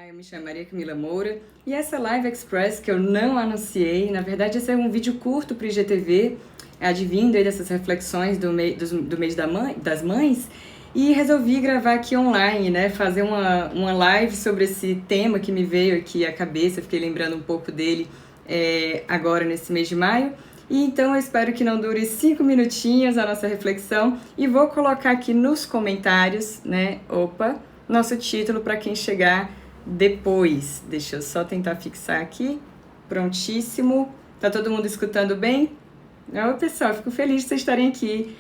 Eu me chamo Maria Camila Moura e essa Live Express que eu não anunciei, na verdade esse é um vídeo curto para o IGTV, advindo aí dessas reflexões do mês das mães, e resolvi gravar aqui online, né, fazer uma live sobre esse tema que me veio aqui à cabeça, fiquei lembrando um pouco dele agora nesse mês de maio. E então eu espero que não dure 5 minutinhos a nossa reflexão e vou colocar aqui nos comentários, né, nosso título para quem chegar depois. Deixa eu só tentar fixar aqui. Prontíssimo. Tá todo mundo escutando bem? Oi, pessoal, fico feliz de vocês estarem aqui.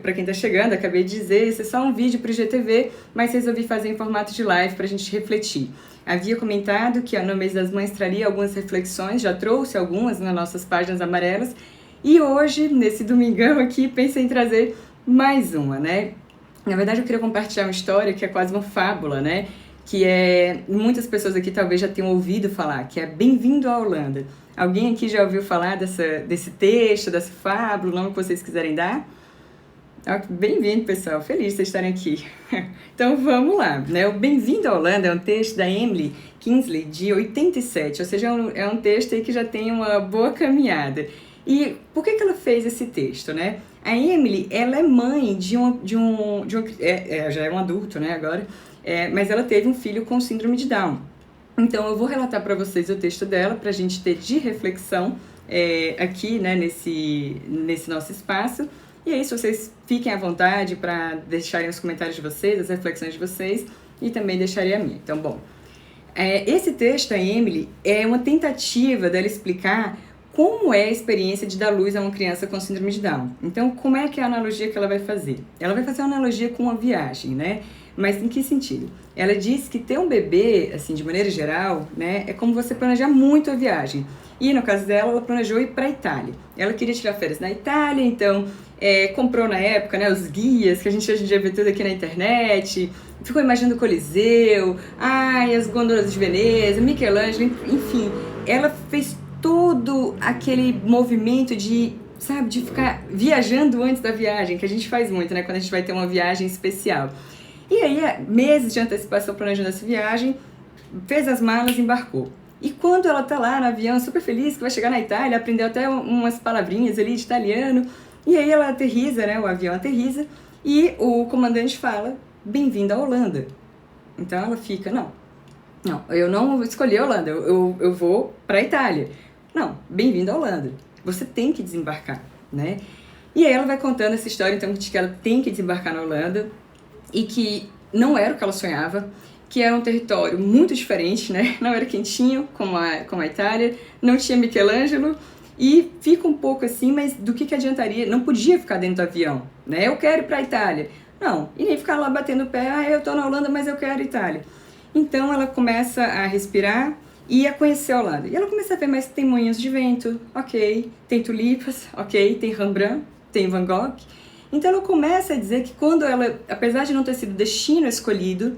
Para quem tá chegando, acabei de dizer, esse é só um vídeo para o IGTV, mas resolvi fazer em formato de live para a gente refletir. Havia comentado que no mês das mães traria algumas reflexões, já trouxe algumas nas nossas páginas amarelas, e hoje, nesse domingão aqui, pensei em trazer mais uma, né? Na verdade, eu queria compartilhar uma história que é quase uma fábula, né? Que muitas pessoas aqui talvez já tenham ouvido falar, que é Bem-vindo à Holanda. Alguém aqui já ouviu falar desse texto, dessa fábula, o nome que vocês quiserem dar? Bem-vindo, pessoal. Feliz de vocês estarem aqui. Então, vamos lá, né? O Bem-vindo à Holanda é um texto da Emily Kingsley, de 87, ou seja, é um texto aí que já tem uma boa caminhada. E por que ela fez esse texto, né? A Emily, ela é mãe já é um adulto, né, agora, mas ela teve um filho com síndrome de Down. Então, eu vou relatar para vocês o texto dela, para a gente ter de reflexão aqui, né, nesse nosso espaço. E aí, se vocês fiquem à vontade para deixarem os comentários de vocês, as reflexões de vocês, e também deixarem a minha. Então, bom, esse texto da Emily é uma tentativa dela explicar como é a experiência de dar luz a uma criança com síndrome de Down. Então, como é que é a analogia que ela vai fazer? Ela vai fazer uma analogia com uma viagem, né? Mas em que sentido? Ela diz que ter um bebê, assim, de maneira geral, né, é como você planejar muito a viagem. E no caso dela, ela planejou ir para a Itália. Ela queria tirar férias na Itália, então comprou na época, né, os guias, que a gente hoje em dia vê tudo aqui na internet, ficou imaginando o Coliseu, as gôndolas de Veneza, Michelangelo, enfim. Ela fez todo aquele movimento de ficar viajando antes da viagem, que a gente faz muito, né, quando a gente vai ter uma viagem especial. E aí, meses de antecipação planejando essa viagem, fez as malas e embarcou. E quando ela tá lá no avião, super feliz que vai chegar na Itália, aprendeu até umas palavrinhas ali de italiano, e aí ela aterriza, né, o avião aterriza, e o comandante fala, bem-vinda à Holanda. Então ela fica, não, eu não escolhi a Holanda, eu vou para a Itália. Não, bem-vinda à Holanda, você tem que desembarcar, né? E aí ela vai contando essa história, então, de que ela tem que desembarcar na Holanda, e que não era o que ela sonhava, que era um território muito diferente, né? Não era quentinho, como a Itália, não tinha Michelangelo, e fica um pouco assim, mas do que adiantaria? Não podia ficar dentro do avião, né? Eu quero ir para a Itália. Não, e nem ficar lá batendo o pé, eu tô na Holanda, mas eu quero a Itália. Então ela começa a respirar e a conhecer a Holanda. E ela começa a ver, mas tem moinhos de vento, ok, tem tulipas, ok, tem Rembrandt, tem Van Gogh. Então ela começa a dizer que quando ela, apesar de não ter sido o destino escolhido,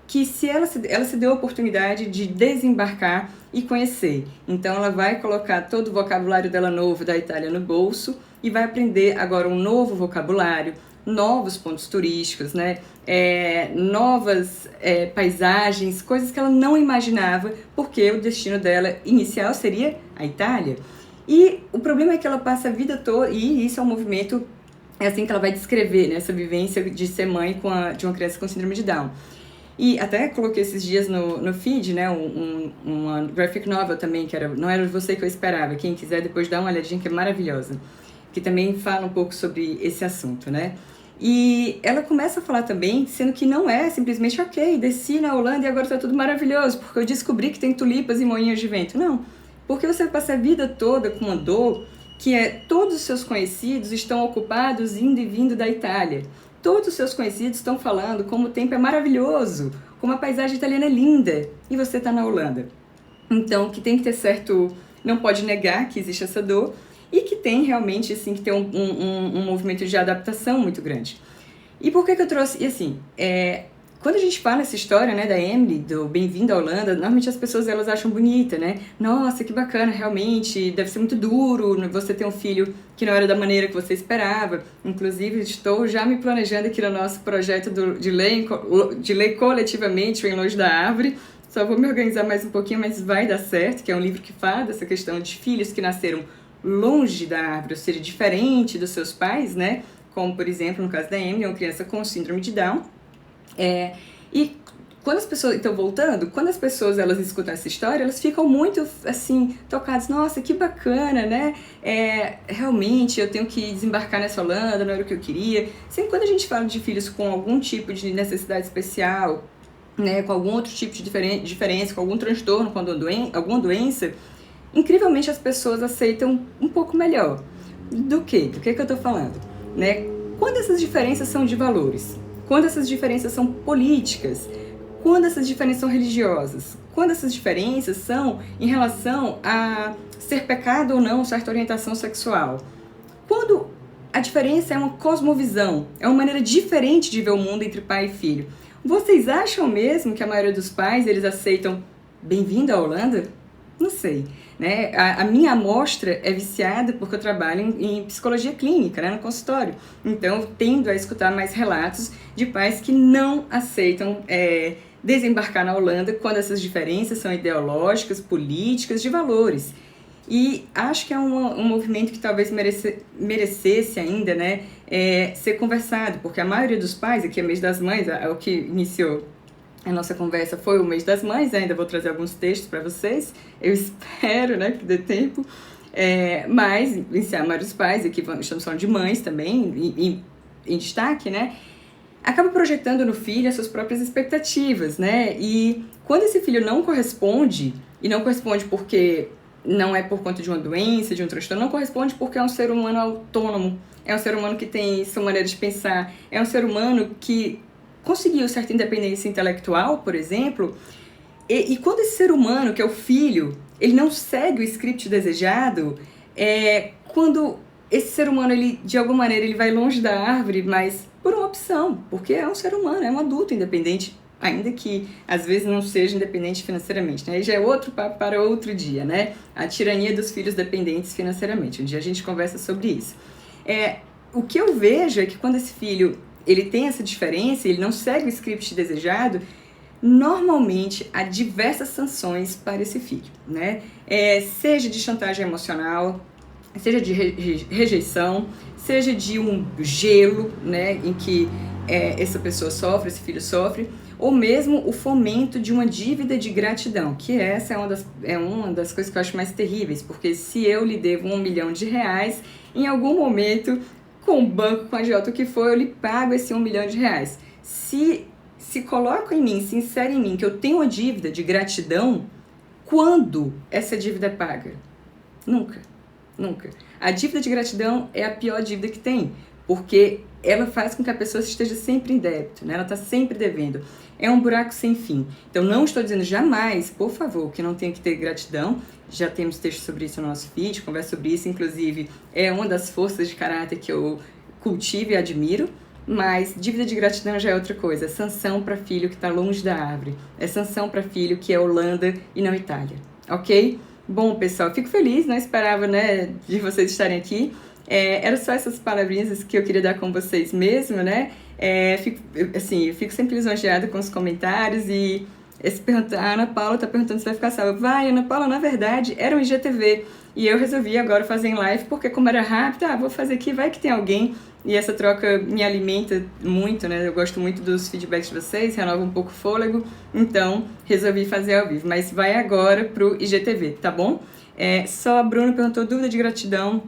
que se ela se deu a oportunidade de desembarcar e conhecer. Então ela vai colocar todo o vocabulário dela novo da Itália no bolso e vai aprender agora um novo vocabulário, novos pontos turísticos, né? Novas paisagens, coisas que ela não imaginava, porque o destino dela inicial seria a Itália. E o problema é que ela passa a vida toda, e isso é um movimento, assim que ela vai descrever, né, essa vivência de ser mãe de uma criança com síndrome de Down. E até coloquei esses dias no feed, né, uma graphic novel também, que Não Era Você Que Eu Esperava. Quem quiser depois dar uma olhadinha, que é maravilhosa, que também fala um pouco sobre esse assunto, né. E ela começa a falar também, sendo que não é simplesmente, ok, desci na Holanda e agora tá tudo maravilhoso, porque eu descobri que tem tulipas e moinhos de vento. Não, porque você passa a vida toda com uma dor que todos os seus conhecidos estão ocupados indo e vindo da Itália. Todos os seus conhecidos estão falando como o tempo é maravilhoso, como a paisagem italiana é linda, e você está na Holanda. Então, que tem que ter certo, não pode negar que existe essa dor, e que tem realmente, assim, que ter um movimento de adaptação muito grande. E por que eu trouxe? E assim, quando a gente fala essa história, né, da Emily, do Bem-vindo à Holanda, normalmente as pessoas elas acham bonita, né? Nossa, que bacana, realmente, deve ser muito duro você ter um filho que não era da maneira que você esperava. Inclusive, estou já me planejando aqui no nosso projeto de lei coletivamente, o Em Longe da Árvore. Só vou me organizar mais um pouquinho, mas vai dar certo, que é um livro que fala dessa questão de filhos que nasceram longe da árvore, ou seja, diferente dos seus pais, né? Como, por exemplo, no caso da Emily, uma criança com síndrome de Down. E quando as pessoas, então voltando, quando as pessoas elas escutam essa história, elas ficam muito assim, tocadas, nossa, que bacana, né? Realmente eu tenho que desembarcar nessa Holanda, não era o que eu queria. Sempre quando a gente fala de filhos com algum tipo de necessidade especial, né, com algum outro tipo de diferença, com algum transtorno, com alguma doença, incrivelmente as pessoas aceitam um pouco melhor. Do que eu tô falando? Né? Quando essas diferenças são de valores, quando essas diferenças são políticas, quando essas diferenças são religiosas, quando essas diferenças são em relação a ser pecado ou não certa orientação sexual, quando a diferença é uma cosmovisão, é uma maneira diferente de ver o mundo entre pai e filho, vocês acham mesmo que a maioria dos pais eles aceitam bem-vindo à Holanda? Não sei. Né? A minha amostra é viciada porque eu trabalho em psicologia clínica, né, no consultório. Então, eu tendo a escutar mais relatos de pais que não aceitam desembarcar na Holanda quando essas diferenças são ideológicas, políticas, de valores. E acho que é um movimento que talvez merecesse ainda, né, ser conversado, porque a maioria dos pais, aqui é mês das mães, o que iniciou a nossa conversa foi o mês das mães, ainda vou trazer alguns textos para vocês, eu espero, né, que dê tempo, mas a maioria dos pais, aqui estamos falando de mães também, em destaque, né, acaba projetando no filho as suas próprias expectativas, né, e quando esse filho não corresponde, e não corresponde porque não é por conta de uma doença, de um transtorno, não corresponde porque é um ser humano autônomo, é um ser humano que tem sua maneira de pensar, é um ser humano que conseguiu certa independência intelectual, por exemplo, e quando esse ser humano, que é o filho, ele não segue o script desejado, quando esse ser humano, ele, de alguma maneira, ele vai longe da árvore, mas por uma opção, porque é um ser humano, é um adulto independente, ainda que às vezes não seja independente financeiramente, né? E já é outro papo para outro dia, né? A tirania dos filhos dependentes financeiramente. Um dia a gente conversa sobre isso. O que eu vejo é que quando esse filho ele tem essa diferença, ele não segue o script desejado, normalmente há diversas sanções para esse filho, né? Seja de chantagem emocional, seja de rejeição, seja de um gelo, né, em que essa pessoa sofre, esse filho sofre, ou mesmo o fomento de uma dívida de gratidão, que essa é uma das coisas que eu acho mais terríveis, porque se eu lhe devo R$1 milhão, em algum momento, com o banco, com a agiota, o que for, eu lhe pago esse R$1 milhão. Se coloca em mim, se insere em mim que eu tenho uma dívida de gratidão, quando essa dívida é paga? Nunca, nunca. A dívida de gratidão é a pior dívida que tem, porque ela faz com que a pessoa esteja sempre em débito, né? Ela está sempre devendo. É um buraco sem fim. Então, não estou dizendo jamais, por favor, que não tenha que ter gratidão. Já temos texto sobre isso no nosso feed, conversa sobre isso. Inclusive, é uma das forças de caráter que eu cultivo e admiro. Mas dívida de gratidão já é outra coisa. É sanção para filho que está longe da árvore. É sanção para filho que é Holanda e não Itália. Ok? Bom, pessoal, fico feliz. Não esperava, né, de vocês estarem aqui. Era só essas palavrinhas que eu queria dar com vocês mesmo, né? Eu fico sempre lisonjeada com os comentários e a Ana Paula tá perguntando se vai ficar salva. Vai, Ana Paula, na verdade, era um IGTV e eu resolvi agora fazer em live porque como era rápido, vou fazer aqui, vai que tem alguém e essa troca me alimenta muito, né? Eu gosto muito dos feedbacks de vocês, renova um pouco o fôlego, então resolvi fazer ao vivo, mas vai agora pro IGTV, tá bom? Só a Bruna perguntou, dúvida de gratidão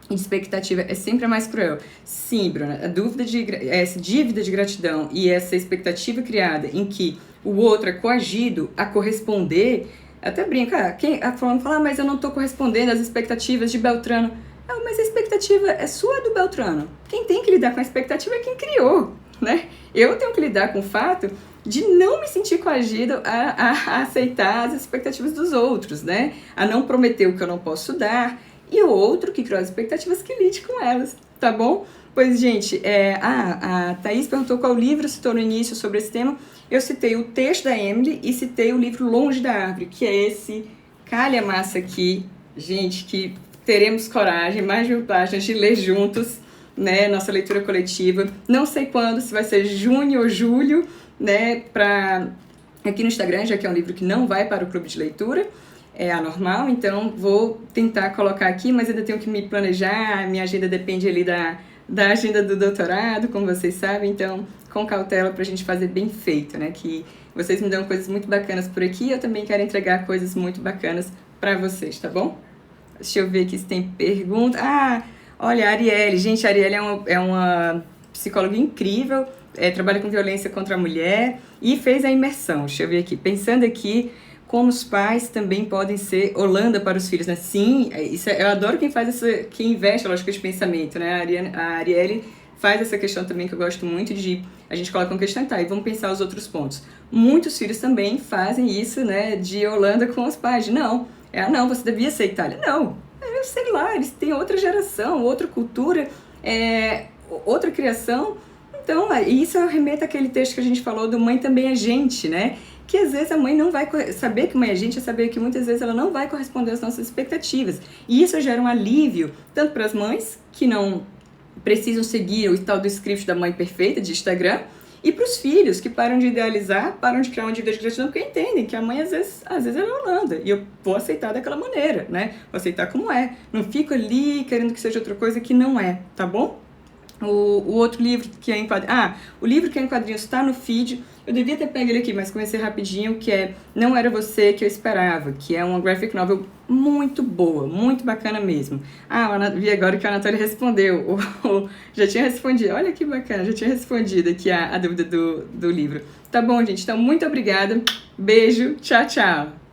e de expectativa é sempre a mais cruel. Sim, Bruna, essa dívida de gratidão e essa expectativa criada em que o outro é coagido a corresponder, até brinca, a fulano fala, mas eu não estou correspondendo às expectativas de Beltrano. Mas a expectativa é sua do Beltrano. Quem tem que lidar com a expectativa é quem criou, né? Eu tenho que lidar com o fato de não me sentir coagido a aceitar as expectativas dos outros, né? A não prometer o que eu não posso dar, e o outro que criou as expectativas que lide com elas, tá bom? Pois, gente, a Thaís perguntou qual livro citou no início sobre esse tema. Eu citei o texto da Emily e citei o livro Longe da Árvore, que é esse calha-massa aqui, gente, que teremos coragem, mais de 1.000 páginas, de ler juntos, né, nossa leitura coletiva. Não sei quando, se vai ser junho ou julho, né, aqui no Instagram, já que é um livro que não vai para o clube de leitura, é anormal, então vou tentar colocar aqui, mas ainda tenho que me planejar, minha agenda depende ali da agenda do doutorado, como vocês sabem, então com cautela pra gente fazer bem feito, né, que vocês me dão coisas muito bacanas por aqui, eu também quero entregar coisas muito bacanas pra vocês, tá bom? Deixa eu ver aqui se tem pergunta. Olha, a Arielle, gente, a Arielle é uma psicóloga incrível, trabalha com violência contra a mulher e fez a imersão. Deixa eu ver aqui, pensando aqui como os pais também podem ser Holanda para os filhos, né? Sim, eu adoro quem investe a lógica de pensamento, né? A Arielle faz essa questão também que eu gosto muito a gente coloca uma questão, tá, e vamos pensar os outros pontos. Muitos filhos também fazem isso, né, de Holanda com os pais, não, você devia ser Itália. Não, sei lá, eles têm outra geração, outra cultura, outra criação. Então, isso remeta àquele texto que a gente falou do Mãe Também é Gente, né? Que às vezes a mãe não vai... Saber que mãe é gente é saber que muitas vezes ela não vai corresponder às nossas expectativas. E isso gera um alívio, tanto para as mães, que não precisam seguir o tal do script da mãe perfeita de Instagram, e para os filhos, que param de idealizar, param de criar uma dívida de gratidão, porque entendem que a mãe às vezes é Holanda, e eu vou aceitar daquela maneira, né? Vou aceitar como é. Não fico ali querendo que seja outra coisa que não é, tá bom? O outro livro que é em quadrinhos... o livro que é em quadrinhos está no feed. Eu devia ter pego ele aqui, mas comecei rapidinho, que é Não Era Você Que Eu Esperava, que é uma graphic novel muito boa, muito bacana mesmo. Vi agora que a Anatólia respondeu, já tinha respondido, olha que bacana, já tinha respondido aqui a dúvida do livro. Tá bom, gente, então muito obrigada, beijo, tchau, tchau.